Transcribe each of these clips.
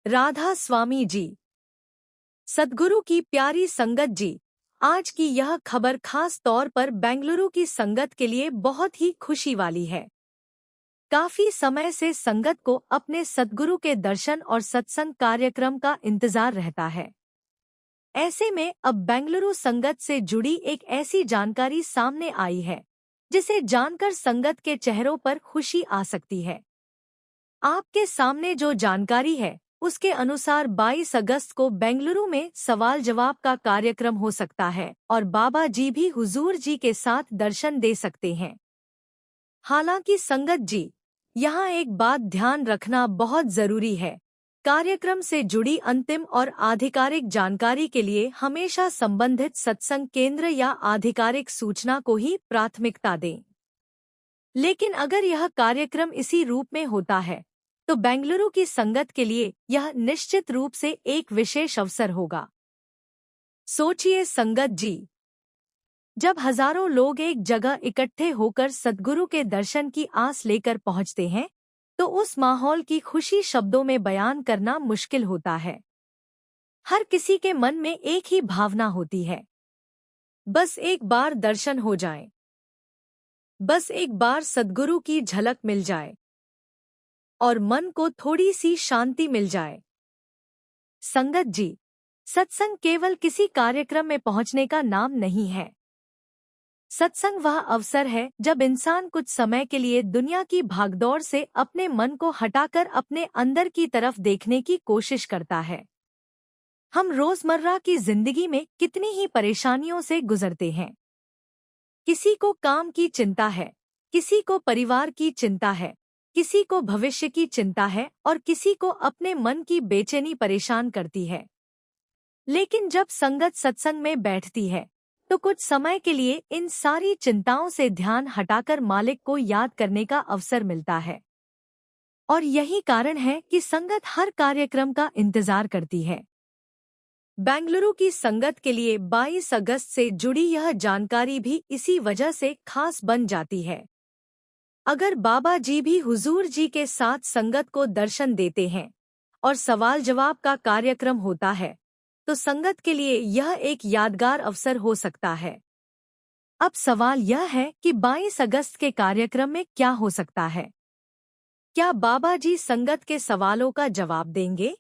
राधा स्वामी जी, सद्गुरु की प्यारी संगत जी। आज की यह खबर खास तौर पर बेंगलुरु की संगत के लिए बहुत ही खुशी वाली है। काफी समय से संगत को अपने सद्गुरु के दर्शन और सत्संग कार्यक्रम का इंतजार रहता है। ऐसे में अब बेंगलुरु संगत से जुड़ी एक ऐसी जानकारी सामने आई है जिसे जानकर संगत के चेहरों पर खुशी आ सकती है। आपके सामने जो जानकारी है उसके अनुसार 22 अगस्त को बेंगलुरु में सवाल जवाब का कार्यक्रम हो सकता है और बाबा जी भी हुजूर जी के साथ दर्शन दे सकते हैं। हालांकि संगत जी, यहाँ एक बात ध्यान रखना बहुत जरूरी है। कार्यक्रम से जुड़ी अंतिम और आधिकारिक जानकारी के लिए हमेशा संबंधित सत्संग केंद्र या आधिकारिक सूचना को ही प्राथमिकता दें। लेकिन अगर यह कार्यक्रम इसी रूप में होता है तो बेंगलुरु की संगत के लिए यह निश्चित रूप से एक विशेष अवसर होगा। सोचिए संगत जी, जब हजारों लोग एक जगह इकट्ठे होकर सद्गुरु के दर्शन की आस लेकर पहुंचते हैं तो उस माहौल की खुशी शब्दों में बयान करना मुश्किल होता है। हर किसी के मन में एक ही भावना होती है, बस एक बार दर्शन हो जाए, बस एक बार सद्गुरु की झलक मिल जाए और मन को थोड़ी सी शांति मिल जाए। संगत जी, सत्संग केवल किसी कार्यक्रम में पहुंचने का नाम नहीं है। सत्संग वह अवसर है जब इंसान कुछ समय के लिए दुनिया की भागदौड़ से अपने मन को हटाकर अपने अंदर की तरफ देखने की कोशिश करता है। हम रोजमर्रा की जिंदगी में कितनी ही परेशानियों से गुजरते हैं। किसी को काम की चिंता है, किसी को परिवार की चिंता है, किसी को भविष्य की चिंता है और किसी को अपने मन की बेचैनी परेशान करती है। लेकिन जब संगत सत्संग में बैठती है तो कुछ समय के लिए इन सारी चिंताओं से ध्यान हटाकर मालिक को याद करने का अवसर मिलता है। और यही कारण है कि संगत हर कार्यक्रम का इंतजार करती है। बेंगलुरु की संगत के लिए 22 अगस्त से जुड़ी यह जानकारी भी इसी वजह से खास बन जाती है। अगर बाबा जी भी हुजूर जी के साथ संगत को दर्शन देते हैं और सवाल जवाब का कार्यक्रम होता है तो संगत के लिए यह एक यादगार अवसर हो सकता है। अब सवाल यह है कि 22 अगस्त के कार्यक्रम में क्या हो सकता है? क्या बाबा जी संगत के सवालों का जवाब देंगे?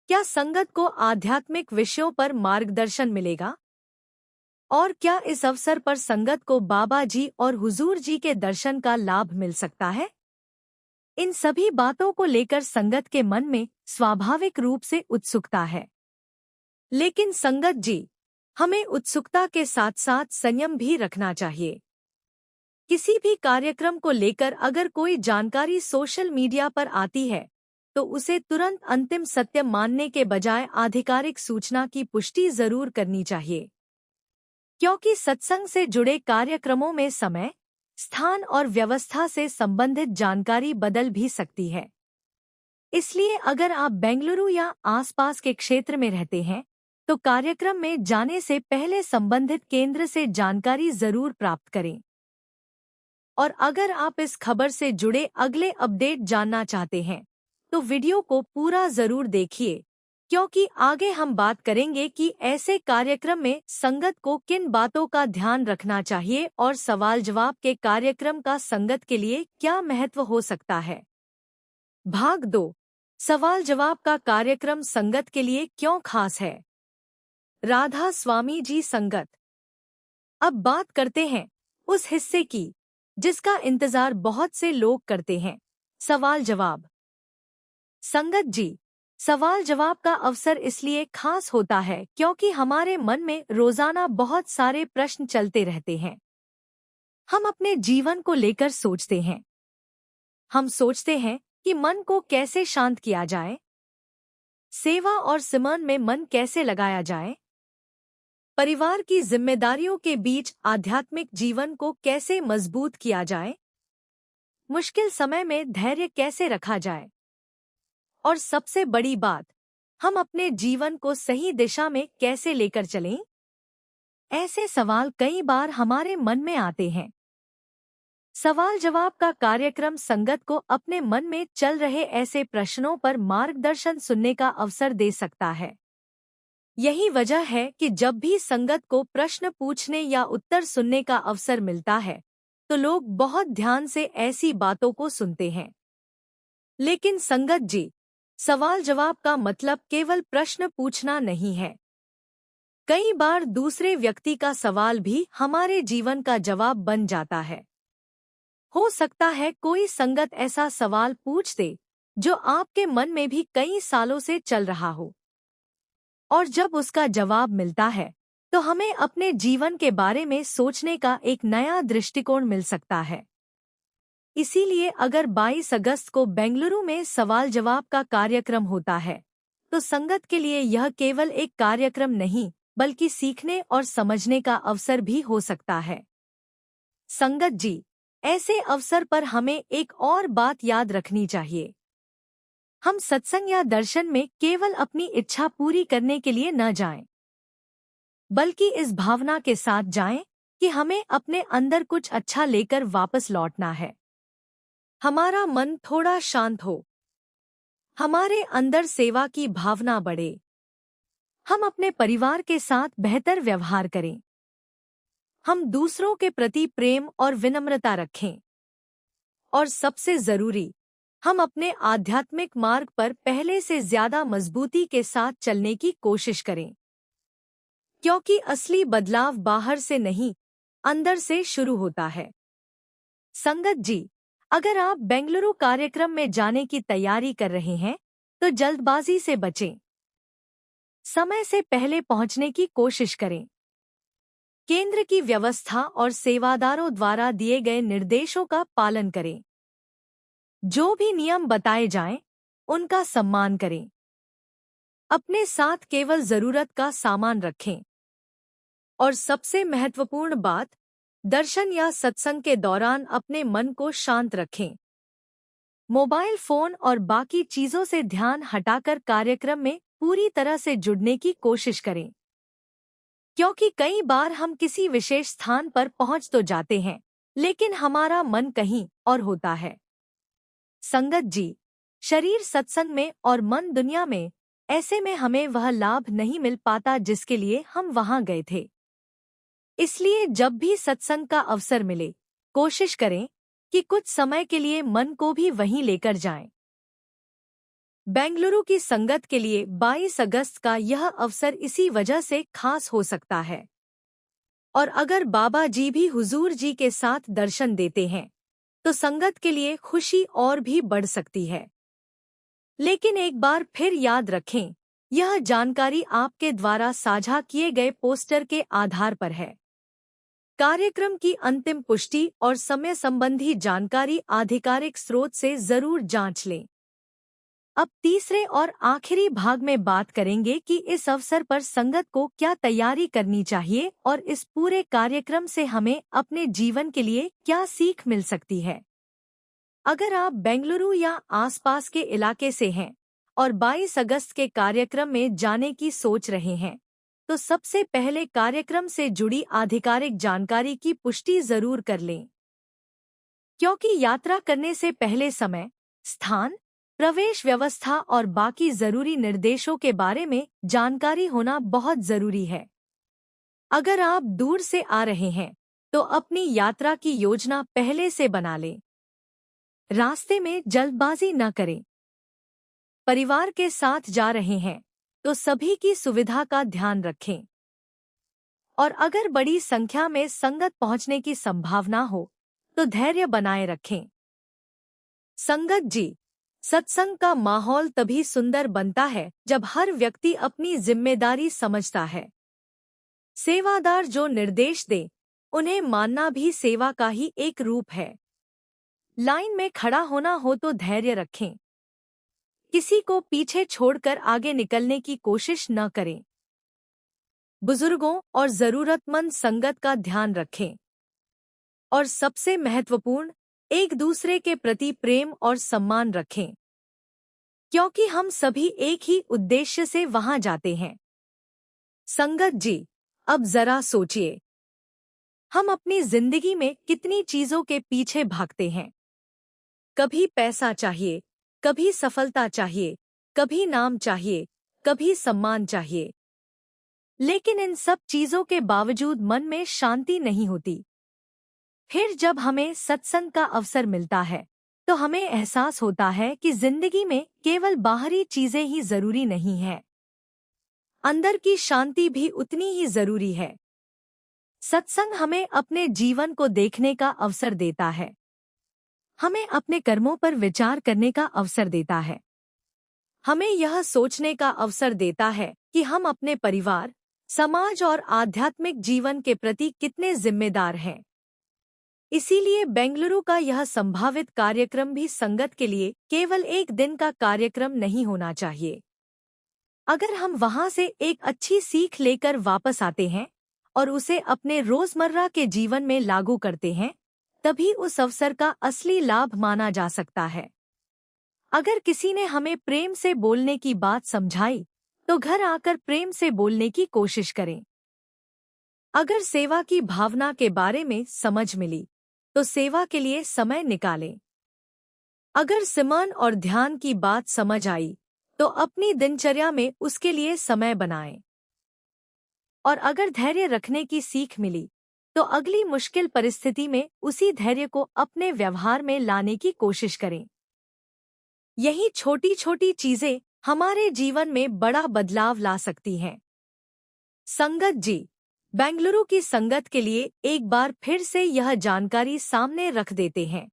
क्या संगत को आध्यात्मिक विषयों पर मार्गदर्शन मिलेगा? और क्या इस अवसर पर संगत को बाबा जी और हुजूर जी के दर्शन का लाभ मिल सकता है? इन सभी बातों को लेकर संगत के मन में स्वाभाविक रूप से उत्सुकता है। लेकिन संगत जी, हमें उत्सुकता के साथ साथ संयम भी रखना चाहिए। किसी भी कार्यक्रम को लेकर अगर कोई जानकारी सोशल मीडिया पर आती है तो उसे तुरंत अंतिम सत्य मानने के बजाय आधिकारिक सूचना की पुष्टि जरूर करनी चाहिए। क्योंकि सत्संग से जुड़े कार्यक्रमों में समय, स्थान और व्यवस्था से संबंधित जानकारी बदल भी सकती है। इसलिए अगर आप बेंगलुरु या आसपास के क्षेत्र में रहते हैं तो कार्यक्रम में जाने से पहले संबंधित केंद्र से जानकारी जरूर प्राप्त करें। और अगर आप इस खबर से जुड़े अगले अपडेट जानना चाहते हैं तो वीडियो को पूरा जरूर देखिए, क्योंकि आगे हम बात करेंगे कि ऐसे कार्यक्रम में संगत को किन बातों का ध्यान रखना चाहिए और सवाल जवाब के कार्यक्रम का संगत के लिए क्या महत्व हो सकता है। भाग 2, सवाल जवाब का कार्यक्रम संगत के लिए क्यों खास है। राधा स्वामी जी संगत। अब बात करते हैं उस हिस्से की जिसका इंतजार बहुत से लोग करते हैं, सवाल जवाब। संगत जी, सवाल जवाब का अवसर इसलिए खास होता है क्योंकि हमारे मन में रोजाना बहुत सारे प्रश्न चलते रहते हैं। हम अपने जीवन को लेकर सोचते हैं। हम सोचते हैं कि मन को कैसे शांत किया जाए, सेवा और सिमरन में मन कैसे लगाया जाए, परिवार की जिम्मेदारियों के बीच आध्यात्मिक जीवन को कैसे मजबूत किया जाए, मुश्किल समय में धैर्य कैसे रखा जाए और सबसे बड़ी बात, हम अपने जीवन को सही दिशा में कैसे लेकर चलें। ऐसे सवाल कई बार हमारे मन में आते हैं। सवाल जवाब का कार्यक्रम संगत को अपने मन में चल रहे ऐसे प्रश्नों पर मार्गदर्शन सुनने का अवसर दे सकता है। यही वजह है कि जब भी संगत को प्रश्न पूछने या उत्तर सुनने का अवसर मिलता है, तो लोग बहुत ध्यान से ऐसी बातों को सुनते हैं। लेकिन संगत जी, सवाल जवाब का मतलब केवल प्रश्न पूछना नहीं है। कई बार दूसरे व्यक्ति का सवाल भी हमारे जीवन का जवाब बन जाता है। हो सकता है कोई संगत ऐसा सवाल पूछ दे जो आपके मन में भी कई सालों से चल रहा हो, और जब उसका जवाब मिलता है तो हमें अपने जीवन के बारे में सोचने का एक नया दृष्टिकोण मिल सकता है। इसीलिए अगर 22 अगस्त को बेंगलुरु में सवाल जवाब का कार्यक्रम होता है, तो संगत के लिए यह केवल एक कार्यक्रम नहीं बल्कि सीखने और समझने का अवसर भी हो सकता है। संगत जी, ऐसे अवसर पर हमें एक और बात याद रखनी चाहिए। हम सत्संग या दर्शन में केवल अपनी इच्छा पूरी करने के लिए न जाएं, बल्कि इस भावना के साथ जाएं कि हमें अपने अंदर कुछ अच्छा लेकर वापस लौटना है। हमारा मन थोड़ा शांत हो, हमारे अंदर सेवा की भावना बढ़े, हम अपने परिवार के साथ बेहतर व्यवहार करें, हम दूसरों के प्रति प्रेम और विनम्रता रखें, और सबसे जरूरी, हम अपने आध्यात्मिक मार्ग पर पहले से ज्यादा मजबूती के साथ चलने की कोशिश करें। क्योंकि असली बदलाव बाहर से नहीं, अंदर से शुरू होता है। संगत जी, अगर आप बेंगलुरु कार्यक्रम में जाने की तैयारी कर रहे हैं, तो जल्दबाजी से बचें। समय से पहले पहुंचने की कोशिश करें। केंद्र की व्यवस्था और सेवादारों द्वारा दिए गए निर्देशों का पालन करें। जो भी नियम बताए जाएं, उनका सम्मान करें। अपने साथ केवल जरूरत का सामान रखें। और सबसे महत्वपूर्ण बात, दर्शन या सत्संग के दौरान अपने मन को शांत रखें। मोबाइल फोन और बाकी चीजों से ध्यान हटाकर कार्यक्रम में पूरी तरह से जुड़ने की कोशिश करें। क्योंकि कई बार हम किसी विशेष स्थान पर पहुंच तो जाते हैं, लेकिन हमारा मन कहीं और होता है। संगत जी, शरीर सत्संग में और मन दुनिया में, ऐसे में हमें वह लाभ नहीं मिल पाता जिसके लिए हम वहां गए थे। इसलिए जब भी सत्संग का अवसर मिले, कोशिश करें कि कुछ समय के लिए मन को भी वहीं लेकर जाएं। बेंगलुरु की संगत के लिए 22 अगस्त का यह अवसर इसी वजह से खास हो सकता है। और अगर बाबा जी भी हुजूर जी के साथ दर्शन देते हैं, तो संगत के लिए खुशी और भी बढ़ सकती है। लेकिन एक बार फिर याद रखें, यह जानकारी आपके द्वारा साझा किए गए पोस्टर के आधार पर है। कार्यक्रम की अंतिम पुष्टि और समय संबंधी जानकारी आधिकारिक स्रोत से जरूर जांच लें। अब तीसरे और आखिरी भाग में बात करेंगे कि इस अवसर पर संगत को क्या तैयारी करनी चाहिए और इस पूरे कार्यक्रम से हमें अपने जीवन के लिए क्या सीख मिल सकती है। अगर आप बेंगलुरु या आसपास के इलाके से हैं और 22 अगस्त के कार्यक्रम में जाने की सोच रहे हैं, तो सबसे पहले कार्यक्रम से जुड़ी आधिकारिक जानकारी की पुष्टि जरूर कर लें। क्योंकि यात्रा करने से पहले समय, स्थान, प्रवेश व्यवस्था और बाकी जरूरी निर्देशों के बारे में जानकारी होना बहुत जरूरी है। अगर आप दूर से आ रहे हैं, तो अपनी यात्रा की योजना पहले से बना लें। रास्ते में जल्दबाजी न करें। परिवार के साथ जा रहे हैं, तो सभी की सुविधा का ध्यान रखें। और अगर बड़ी संख्या में संगत पहुंचने की संभावना हो, तो धैर्य बनाए रखें। संगत जी, सत्संग का माहौल तभी सुंदर बनता है जब हर व्यक्ति अपनी जिम्मेदारी समझता है। सेवादार जो निर्देश दे, उन्हें मानना भी सेवा का ही एक रूप है। लाइन में खड़ा होना हो तो धैर्य रखें। किसी को पीछे छोड़कर आगे निकलने की कोशिश न करें। बुजुर्गों और जरूरतमंद संगत का ध्यान रखें। और सबसे महत्वपूर्ण, एक दूसरे के प्रति प्रेम और सम्मान रखें। क्योंकि हम सभी एक ही उद्देश्य से वहां जाते हैं। संगत जी, अब जरा सोचिए, हम अपनी जिंदगी में कितनी चीजों के पीछे भागते हैं। कभी पैसा चाहिए, कभी सफलता चाहिए, कभी नाम चाहिए, कभी सम्मान चाहिए। लेकिन इन सब चीजों के बावजूद मन में शांति नहीं होती। फिर जब हमें सत्संग का अवसर मिलता है तो हमें एहसास होता है कि जिंदगी में केवल बाहरी चीजें ही जरूरी नहीं है, अंदर की शांति भी उतनी ही जरूरी है। सत्संग हमें अपने जीवन को देखने का अवसर देता है, हमें अपने कर्मों पर विचार करने का अवसर देता है, हमें यह सोचने का अवसर देता है कि हम अपने परिवार, समाज और आध्यात्मिक जीवन के प्रति कितने जिम्मेदार हैं। इसीलिए बेंगलुरु का यह संभावित कार्यक्रम भी संगत के लिए केवल एक दिन का कार्यक्रम नहीं होना चाहिए। अगर हम वहां से एक अच्छी सीख लेकर वापस आते हैं और उसे अपने रोजमर्रा के जीवन में लागू करते हैं, तभी उस अवसर का असली लाभ माना जा सकता है। अगर किसी ने हमें प्रेम से बोलने की बात समझाई तो घर आकर प्रेम से बोलने की कोशिश करें। अगर सेवा की भावना के बारे में समझ मिली तो सेवा के लिए समय निकालें। अगर सिमरन और ध्यान की बात समझ आई तो अपनी दिनचर्या में उसके लिए समय बनाएं। और अगर धैर्य रखने की सीख मिली तो अगली मुश्किल परिस्थिति में उसी धैर्य को अपने व्यवहार में लाने की कोशिश करें। यही छोटी छोटी चीजें हमारे जीवन में बड़ा बदलाव ला सकती हैं। संगत जी, बेंगलुरु की संगत के लिए एक बार फिर से यह जानकारी सामने रख देते हैं।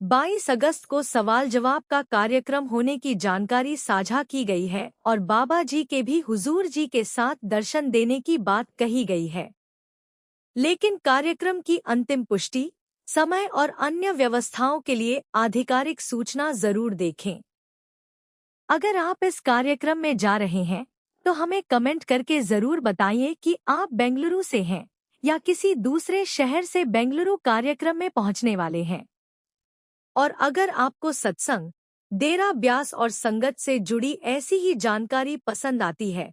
22 अगस्त को सवाल जवाब का कार्यक्रम होने की जानकारी साझा की गई है और बाबा जी के भी हुजूर जी के साथ दर्शन देने की बात कही गई है। लेकिन कार्यक्रम की अंतिम पुष्टि, समय और अन्य व्यवस्थाओं के लिए आधिकारिक सूचना जरूर देखें। अगर आप इस कार्यक्रम में जा रहे हैं तो हमें कमेंट करके जरूर बताइए कि आप बेंगलुरु से हैं या किसी दूसरे शहर से बेंगलुरु कार्यक्रम में पहुंचने वाले हैं। और अगर आपको सत्संग, डेरा ब्यास और संगत से जुड़ी ऐसी ही जानकारी पसंद आती है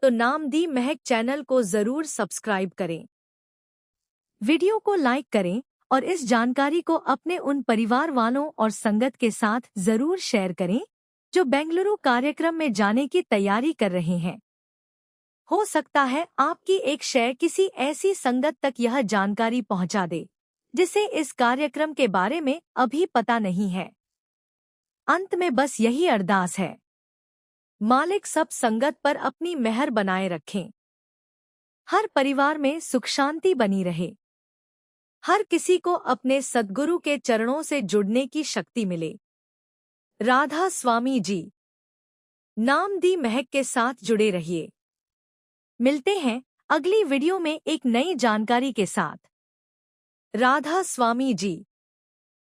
तो नाम दी महक चैनल को जरूर सब्सक्राइब करें, वीडियो को लाइक करें और इस जानकारी को अपने उन परिवार वालों और संगत के साथ जरूर शेयर करें जो बेंगलुरु कार्यक्रम में जाने की तैयारी कर रहे हैं। हो सकता है आपकी एक शेयर किसी ऐसी संगत तक यह जानकारी पहुंचा दे जिसे इस कार्यक्रम के बारे में अभी पता नहीं है। अंत में बस यही अरदास है, मालिक सब संगत पर अपनी मेहर बनाए रखें, हर परिवार में सुख शांति बनी रहे, हर किसी को अपने सद्गुरु के चरणों से जुड़ने की शक्ति मिले। राधा स्वामी जी। नाम दी महक के साथ जुड़े रहिए। मिलते हैं अगली वीडियो में एक नई जानकारी के साथ। राधा स्वामी जी।